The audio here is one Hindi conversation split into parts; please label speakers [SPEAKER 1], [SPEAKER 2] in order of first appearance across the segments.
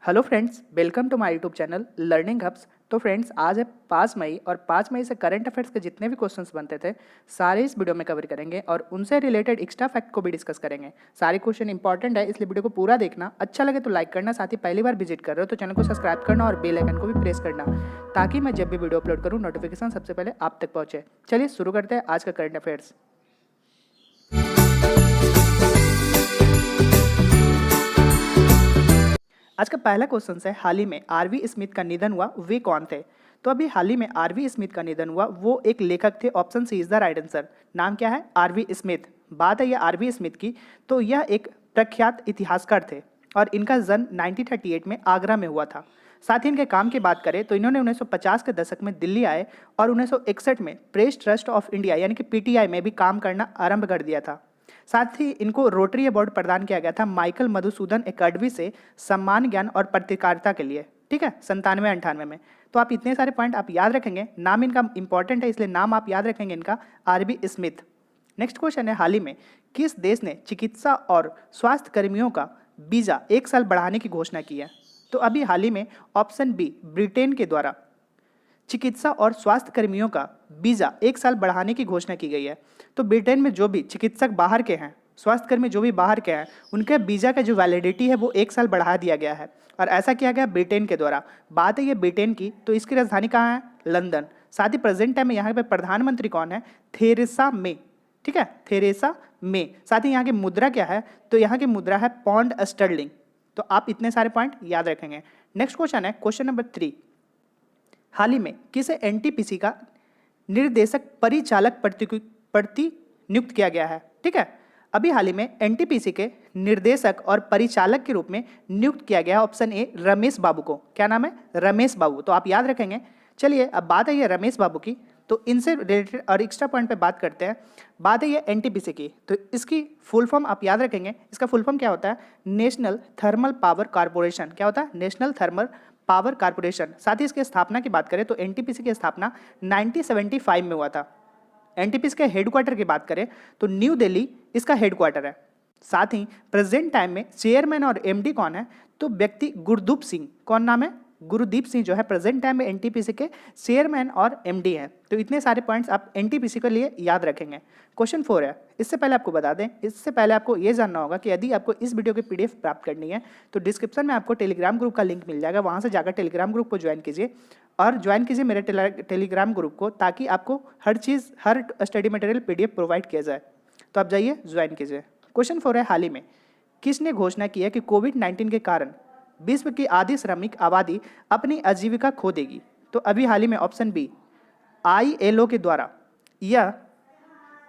[SPEAKER 1] Hello friends, welcome to my YouTube channel learning hubs. तो फ्रेंड्स, आज है 5 मई और 5 मई से करंट अफेयर्स के जितने भी क्वेश्चंस बनते थे सारे इस वीडियो में कवर करेंगे और उनसे रिलेटेड एक्स्ट्रा फैक्ट को भी डिस्कस करेंगे। सारे क्वेश्चन इंपॉर्टेंट है, इसलिए वीडियो को पूरा देखना। अच्छा लगे तो लाइक करना, साथ ही पहली बार विजिट कर रहे हो तो चैनल को सब्सक्राइब करना और बेल आइकन को भी प्रेस करना, ताकि मैं जब भी वीडियो अपलोड करूँ नोटिफिकेशन सबसे पहले आप तक पहुँचे। चलिए शुरू करते हैं आज का करंट अफेयर्स। आज का पहला क्वेश्चन है, हाल ही में आरवी स्मिथ का निधन हुआ, वे कौन थे? तो अभी हाल ही में आरवी स्मिथ का निधन हुआ, वो एक लेखक थे। Option C is the right answer. नाम क्या है? R V Smith. बात है ये आरवी स्मिथ की, तो यह एक प्रख्यात इतिहासकार थे और इनका जन्म 1938 में आगरा में हुआ था। साथ ही इनके काम की बात करें तो इन्होंने 1950 के दशक में दिल्ली आए और 1961 में प्रेस ट्रस्ट ऑफ इंडिया यानी कि पीटीआई में भी काम करना आरंभ कर दिया था। साथ ही इनको रोटरी अवार्ड प्रदान किया गया था माइकल मधुसूदन अकेडमी से सम्मान, ज्ञान और पत्रकारिता के लिए। ठीक है, 97-98 में। तो आप इतने सारे पॉइंट आप याद रखेंगे। नाम इनका इंपॉर्टेंट है, इसलिए नाम आप याद रखेंगे इनका, आरवी स्मिथ। नेक्स्ट क्वेश्चन है, हाल ही में किस देश ने चिकित्सा और स्वास्थ्य कर्मियों का वीजा 1 साल बढ़ाने की घोषणा की है? तो अभी हाल ही में ऑप्शन बी, ब्रिटेन के द्वारा चिकित्सा और स्वास्थ्य कर्मियों का वीजा 1 साल बढ़ाने की घोषणा की गई है। तो ब्रिटेन में जो भी चिकित्सक बाहर के हैं, स्वास्थ्य कर्मी जो भी बाहर के हैं, उनके वीजा का जो वैलिडिटी है वो 1 साल बढ़ा दिया गया है और ऐसा किया गया ब्रिटेन के द्वारा। बात है ये ब्रिटेन की, तो इसकी राजधानी कहाँ है? लंदन। साथ ही प्रेजेंट टाइम में यहाँ पे प्रधानमंत्री कौन है? Theresa May. ठीक है, थेरेसा मे। साथ ही यहाँ की मुद्रा क्या है? तो यहाँ की मुद्रा है पौंड स्टर्लिंग। तो आप इतने सारे पॉइंट याद रखेंगे। नेक्स्ट क्वेश्चन है, क्वेश्चन नंबर 3, हाल ही में किसे एनटीपीसी का निर्देशक परिचालक नियुक्त किया गया है? ठीक है, अभी हाल ही में एनटीपीसी के निर्देशक और परिचालक के रूप में नियुक्त किया गया है ऑप्शन ए, रमेश बाबू को। क्या नाम है? रमेश बाबू। तो आप याद रखेंगे। चलिए अब बात है ये रमेश बाबू की, तो इनसे रिलेटेड और एक्स्ट्रा पॉइंट पे बात करते हैं। बात है ये एनटीपीसी की, तो इसकी फुल फॉर्म आप याद रखेंगे। इसका फुल फॉर्म क्या होता है? National thermal power corporation. क्या होता है? National thermal power corporation. साथ ही इसकी स्थापना की बात करें तो एनटीपीसी की स्थापना 1975 में हुआ था। एनटीपीसी के हेडक्वार्टर की बात करें तो न्यू दिल्ली इसका हेडक्वार्टर है। साथ ही प्रेजेंट टाइम में चेयरमैन और एमडी कौन है? तो व्यक्ति गुरदीप सिंह। कौन नाम है? गुरदीप सिंह जो है प्रेजेंट टाइम में एनटीपीसी के चेयरमैन और एमडी हैं। तो इतने सारे पॉइंट्स आप एनटीपीसी के लिए याद रखेंगे। क्वेश्चन 4 है, इससे पहले आपको बता दें, इससे पहले आपको ये जानना होगा कि यदि आपको इस वीडियो की पीडीएफ प्राप्त करनी है तो डिस्क्रिप्शन में आपको टेलीग्राम ग्रुप का लिंक मिल जाएगा, वहाँ से जाकर टेलीग्राम ग्रुप को ज्वाइन कीजिए और ज्वाइन कीजिए मेरे टेलीग्राम ग्रुप को, ताकि आपको हर चीज़, हर स्टडी मटेरियल पीडीएफ प्रोवाइड किया जाए। तो आप जाइए ज्वाइन कीजिए। क्वेश्चन 4 है, हाल ही में किसने घोषणा की है कि कोविड-19 के कारण विश्व की आधी श्रमिक आबादी अपनी आजीविका खो देगी? तो अभी हाल ही में ऑप्शन बी, आईएलओ के द्वारा यह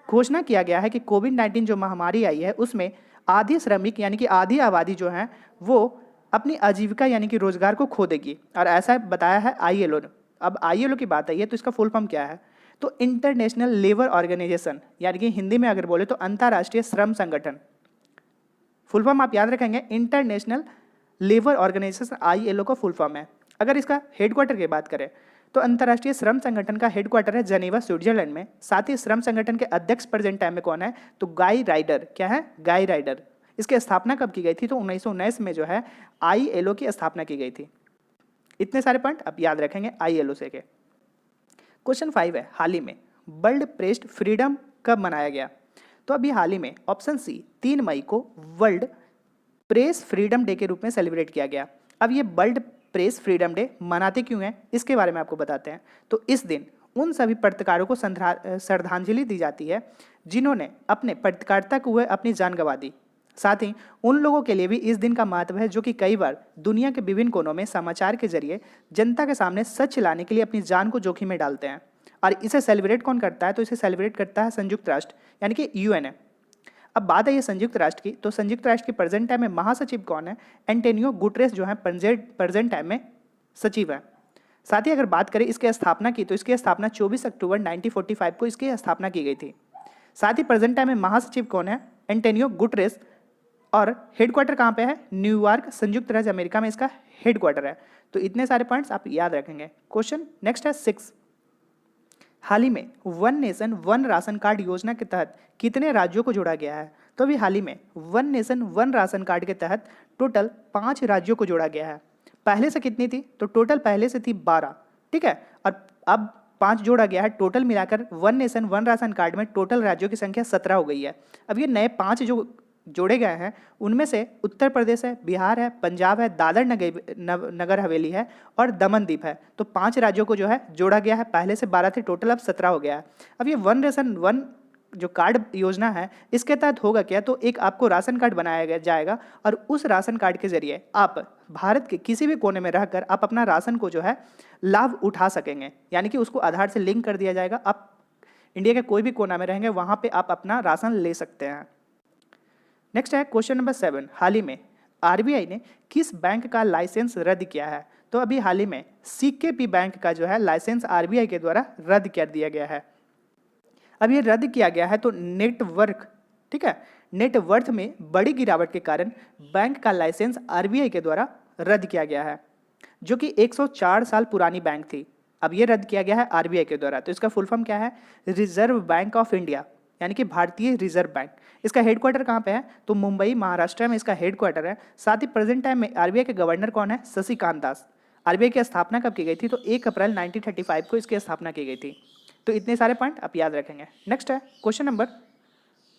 [SPEAKER 1] घोषणा किया गया है कि कोविड-19 जो महामारी आई है उसमें आधी श्रमिक यानी कि आधी आबादी जो है वो अपनी आजीविका यानी कि रोजगार को खो देगी, और ऐसा बताया है आईएलओ ने। अब आईएलओ की बात आई है तो इसका फुल फॉर्म क्या है? तो इंटरनेशनल लेबर ऑर्गेनाइजेशन, यानी कि हिंदी में अगर बोले तो अंतर्राष्ट्रीय श्रम संगठन। फुल फॉर्म आप याद रखेंगे, इंटरनेशनल लेबर ऑर्गेनाइजेशन आईएलओ का फुल फॉर्म है। अगर इसका हेडक्वार्टर की बात करें तो अंतर्राष्ट्रीय श्रम संगठन का हेडक्वार्टर है जेनेवा, स्विट्जरलैंड में। साथ ही श्रम संगठन के अध्यक्ष प्रेजेंट टाइम में कौन है? तो गाई राइडर। क्या है? गाई राइडर। इसकी स्थापना कब की गई थी? तो 1919 में जो है आईएलओ की स्थापना की गई थी। इतने सारे पॉइंट आप याद रखेंगे आईएलओ से के। क्वेश्चन 5 है, हाल ही में वर्ल्ड प्रेस फ्रीडम कब मनाया गया? तो अभी हाल ही में ऑप्शन सी, 3 मई को वर्ल्ड प्रेस फ्रीडम डे के रूप में सेलिब्रेट किया गया। अब ये वर्ल्ड प्रेस फ्रीडम डे मनाते क्यों हैं, इसके बारे में आपको बताते हैं। तो इस दिन उन सभी पत्रकारों को श्रद्धांजलि दी जाती है जिन्होंने अपने पत्रकारिता को हुए अपनी जान गंवा दी। साथ ही उन लोगों के लिए भी इस दिन का महत्व है जो कि कई बार दुनिया के विभिन्न कोनों में समाचार के जरिए जनता के सामने सच लाने के लिए अपनी जान को जोखिम में डालते हैं। और इसे सेलिब्रेट कौन करता है? तो इसे सेलिब्रेट करता है संयुक्त राष्ट्र यानी कि यूएनए। अब बात है ये संयुक्त राष्ट्र की, तो संयुक्त राष्ट्र के प्रेजेंट टाइम में महासचिव कौन है? एंटोनियो गुटेरेस जो है प्रेजेंट टाइम में सचिव है। साथ ही अगर बात करें इसकी स्थापना की, तो इसकी स्थापना 24 अक्टूबर 1945 को इसकी स्थापना की गई थी। साथ ही प्रेजेंट टाइम में महासचिव कौन है? Antonio Guterres. और हेडक्वार्टर कहाँ पे है? न्यूयॉर्क, संयुक्त राज्य अमेरिका में इसका हेडक्वार्टर है। तो इतने सारे पॉइंट्स आप याद रखेंगे। क्वेश्चन नेक्स्ट है 6, हाल ही में one nation one ration card योजना के तहत कितने राज्यों को जोड़ा गया है? तो अभी हाल ही में one nation one ration card के तहत टोटल 5 राज्यों को जोड़ा गया है। पहले से कितनी थी, तो टोटल पहले से थी 12, ठीक है, और अब 5 जोड़ा गया है, टोटल मिलाकर one nation one ration card में टोटल राज्यों की संख्या 17 हो गई है। अब ये नए 5 जो जोड़े गए हैं उनमें से उत्तर प्रदेश है, बिहार है, पंजाब है, दादर नगर हवेली है और दमन दीप है। तो 5 राज्यों को जो है जोड़ा गया है, पहले से 12 थे, टोटल अब 17 हो गया है। अब ये वन नेशन वन जो कार्ड योजना है इसके तहत होगा क्या, तो एक आपको राशन कार्ड बनाया जाएगा और उस राशन कार्ड के जरिए आप भारत के किसी भी कोने में रहकर आप अपना राशन को जो है लाभ उठा सकेंगे, यानी कि उसको आधार से लिंक कर दिया जाएगा। आप इंडिया के कोई भी कोना में रहेंगे वहां पे आप अपना राशन ले सकते हैं। नेक्स्ट है क्वेश्चन नंबर 7, हाल ही में आरबीआई ने किस बैंक का लाइसेंस रद्द किया है, तो अभी हाल ही में सीकेपी बैंक का जो है लाइसेंस आरबीआई के द्वारा रद्द कर दिया गया है। अब ये रद्द किया गया है तो नेटवर्क, ठीक है, नेटवर्थ में बड़ी गिरावट के कारण बैंक का लाइसेंस आरबीआई के द्वारा रद्द किया गया है, जो कि 104 साल पुरानी बैंक थी। अब ये रद्द किया गया है आरबीआई के द्वारा। तो इसका फुल फॉर्म क्या है, रिजर्व बैंक ऑफ इंडिया, यानी कि भारतीय रिजर्व बैंक। इसका हेडक्वार्टर कहाँ पे है, तो मुंबई महाराष्ट्र में इसका हेडक्वार्टर है। साथ ही प्रेजेंट टाइम में आरबीआई के गवर्नर कौन है, शशिकांत दास। आरबीआई की स्थापना कब की गई थी, तो 1 अप्रैल 1935 को इसकी स्थापना की गई थी। तो इतने सारे पॉइंट आप याद रखेंगे। नेक्स्ट है क्वेश्चन नंबर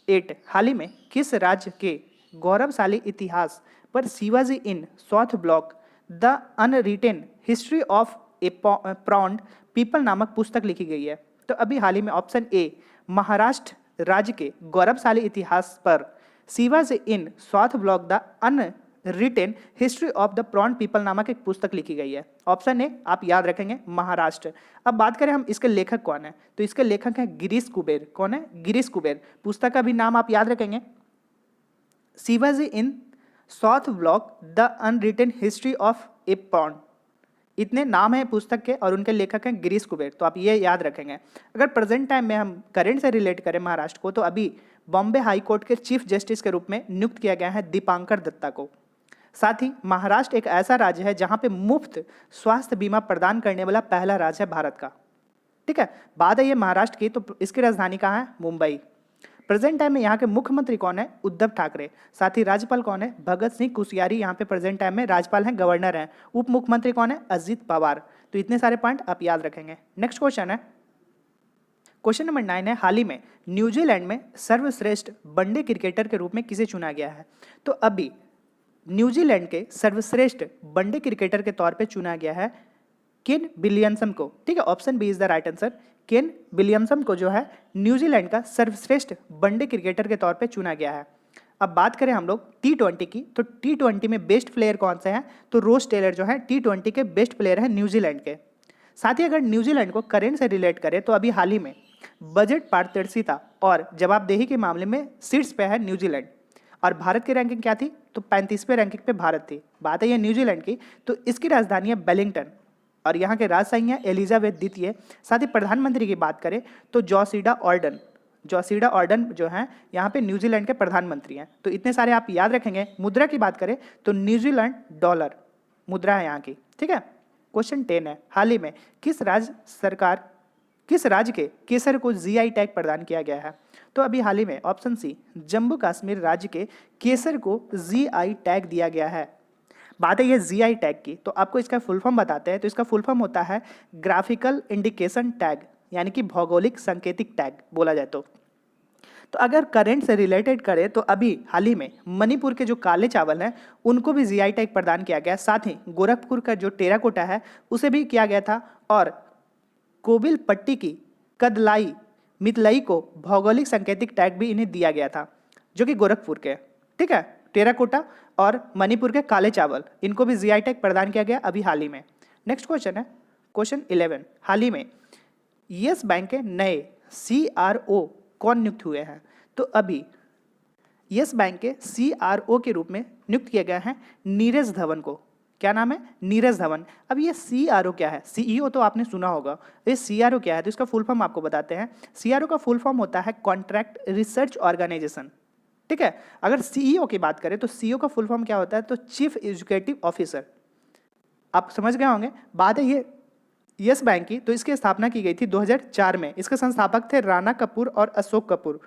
[SPEAKER 1] 8, हाल ही में किस राज्य के गौरवशाली इतिहास पर Shivaji in South Block the unwritten history of a proud people नामक पुस्तक लिखी गई है, तो अभी हाल ही में ऑप्शन ए महाराष्ट्र राज्य के गौरवशाली इतिहास पर Shivaji in South Block the unwritten history of the proud people नामक एक पुस्तक लिखी गई है। ऑप्शन ए आप याद रखेंगे महाराष्ट्र। अब बात करें हम इसके लेखक कौन है, तो इसके लेखक हैं गिरीश कुबेर। कौन है, गिरीश कुबेर। पुस्तक का भी नाम आप याद रखेंगे, Shivaji in South Block the unwritten history of a proud. इतने नाम हैं पुस्तक के और उनके लेखक हैं गिरीश कुबेर, तो आप ये याद रखेंगे। अगर प्रेजेंट टाइम में हम करंट से रिलेट करें महाराष्ट्र को, तो अभी बॉम्बे हाई कोर्ट के चीफ जस्टिस के रूप में नियुक्त किया गया है दीपांकर दत्ता को। साथ ही महाराष्ट्र एक ऐसा राज्य है जहां पे मुफ्त स्वास्थ्य बीमा प्रदान करने वाला पहला राज्य है भारत का, ठीक है। बात है ये महाराष्ट्र की, तो इसकी राजधानी कहाँ है, मुंबई। प्रेजेंट टाइम में यहाँ के मुख्यमंत्री कौन है, उद्धव ठाकरे। साथ ही राज्यपाल कौन है, भगत सिंह कुशियारी यहाँ पे प्रेजेंट टाइम में राज्यपाल हैं, गवर्नर हैं। उप मुख्यमंत्री कौन है, अजित पवार। तो इतने सारे पॉइंट आप याद रखेंगे। नेक्स्ट क्वेश्चन है क्वेश्चन नंबर 9 है, हाल ही में न्यूजीलैंड में सर्वश्रेष्ठ वनडे क्रिकेटर के रूप में किसे चुना गया है, तो अभी न्यूजीलैंड के सर्वश्रेष्ठ वनडे क्रिकेटर के तौर पे चुना गया है केन विलियमसन को, ठीक है। Option B is the right answer. Kane Williamson को जो है न्यूजीलैंड का सर्वश्रेष्ठ वनडे क्रिकेटर के तौर पे चुना गया है। अब बात करें हम लोग T20 की, तो T20 में बेस्ट प्लेयर कौन से हैं, तो रोज टेलर जो है T20 के बेस्ट प्लेयर हैं न्यूजीलैंड के। साथ ही अगर न्यूजीलैंड को करंट से रिलेट करें तो अभी हाल ही में बजट पारदर्शिता और जवाबदेही के मामले में शीर्ष पे है न्यूजीलैंड। और भारत की रैंकिंग क्या थी, तो 35वें रैंकिंग पे भारत थी। बात है ये न्यूजीलैंड की, तो इसकी राजधानी है वेलिंगटन और यहाँ के राजशाही हैं एलिजाबेथ द्वितीय। साथ ही प्रधानमंत्री की बात करें तो जॉसिडा ऑर्डन जो हैं यहाँ पे न्यूजीलैंड के प्रधानमंत्री हैं। तो इतने सारे आप याद रखेंगे। मुद्रा की बात करें तो न्यूजीलैंड डॉलर मुद्रा है यहाँ की, ठीक है। क्वेश्चन 10 है, हाल ही में किस राज्य के केसर को जीआई टैग प्रदान किया गया है, तो अभी हाल ही में ऑप्शन सी जम्मू कश्मीर राज्य के केसर को जीआई टैग दिया गया है। बात है ये जीआई टैग की, तो आपको इसका फुल फॉर्म बताते हैं। तो इसका फुल फॉर्म होता है ग्राफिकल इंडिकेशन टैग, यानी कि भौगोलिक संकेतिक टैग बोला जाए तो अगर करंट से रिलेटेड करें तो अभी हाल ही में मणिपुर के जो काले चावल हैं उनको भी जीआई टैग प्रदान किया गया। साथ ही गोरखपुर का जो टेराकोटा है उसे भी किया गया था और कोबिल पट्टी की कदलाई मितलई को भौगोलिक संकेतिक टैग भी इन्हें दिया गया था, जो कि गोरखपुर के, ठीक है। टेराकोटा और मणिपुर के काले चावल इनको भी जीआई टैग प्रदान किया गया अभी हाल ही में। नेक्स्ट क्वेश्चन है क्वेश्चन 11, हाल ही में यस बैंक के नए CRO कौन नियुक्त हुए हैं, तो अभी यस बैंक के CRO के रूप में नियुक्त किया गया है नीरज धवन को। क्या नाम है, नीरज धवन। अब ये CRO क्या है, CEO तो आपने सुना होगा, ये CRO क्या है, तो इसका फुल फॉर्म आपको बताते हैं। CRO का फुल फॉर्म होता है कॉन्ट्रैक्ट रिसर्च ऑर्गेनाइजेशन, ठीक है। अगर CEO की बात करें तो CEO का फुल फॉर्म क्या होता है, तो चीफ एग्जीक्यूटिव ऑफिसर। आप समझ गए होंगे। बात है ये यस बैंक की, तो इसकी स्थापना की गई थी 2004 में। इसके संस्थापक थे राणा कपूर और अशोक कपूर।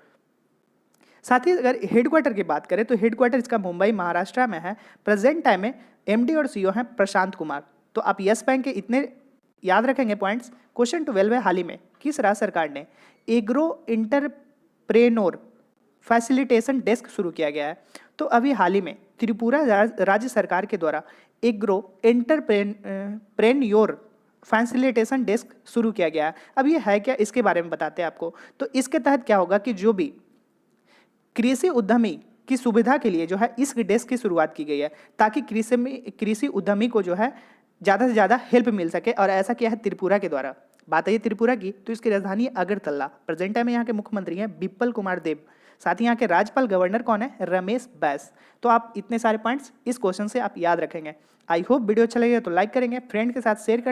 [SPEAKER 1] साथ ही अगर हेडक्वार्टर की बात करें तो हेडक्वार्टर इसका मुंबई महाराष्ट्र में है। प्रेजेंट टाइम में एमडी और सीईओ हैं प्रशांत कुमार। तो आप यस बैंक के इतने याद रखेंगे पॉइंट्स। क्वेश्चन 12 है, हाल ही में किस राज्य सरकार ने एग्रो इंटरप्रेन्योर फैसिलिटेशन डेस्क शुरू किया गया है? तो अभी हाल ही में त्रिपुरा राज्य सरकार के द्वारा एग्रो इंटरप्रेन्योर फैसिलिटेशन डेस्क शुरू किया गया है। अब ये है क्या, इसके बारे में बताते हैं आपको। तो इसके तहत क्या होगा कि जो भी कृषि उद्यमी की सुविधा के लिए जो है इस डेस्क की शुरुआत की गई है, ताकि कृषि उद्यमी को जो है ज़्यादा से ज़्यादा हेल्प मिल सके। और ऐसा किया है त्रिपुरा के द्वारा। बात है त्रिपुरा की, तो इसकी राजधानी है अगरतला। प्रेजेंट टाइम में यहाँ के मुख्यमंत्री हैं बिप्ल कुमार देब। साथ ही यहाँ के राज्यपाल गवर्नर कौन है? रमेश बैस। तो आप इतने सारे पॉइंट्स इस क्वेश्चन से आप याद रखेंगे। आई होप वीडियो अच्छा लगेगा तो लाइक करेंगे, फ्रेंड के साथ शेयर करें।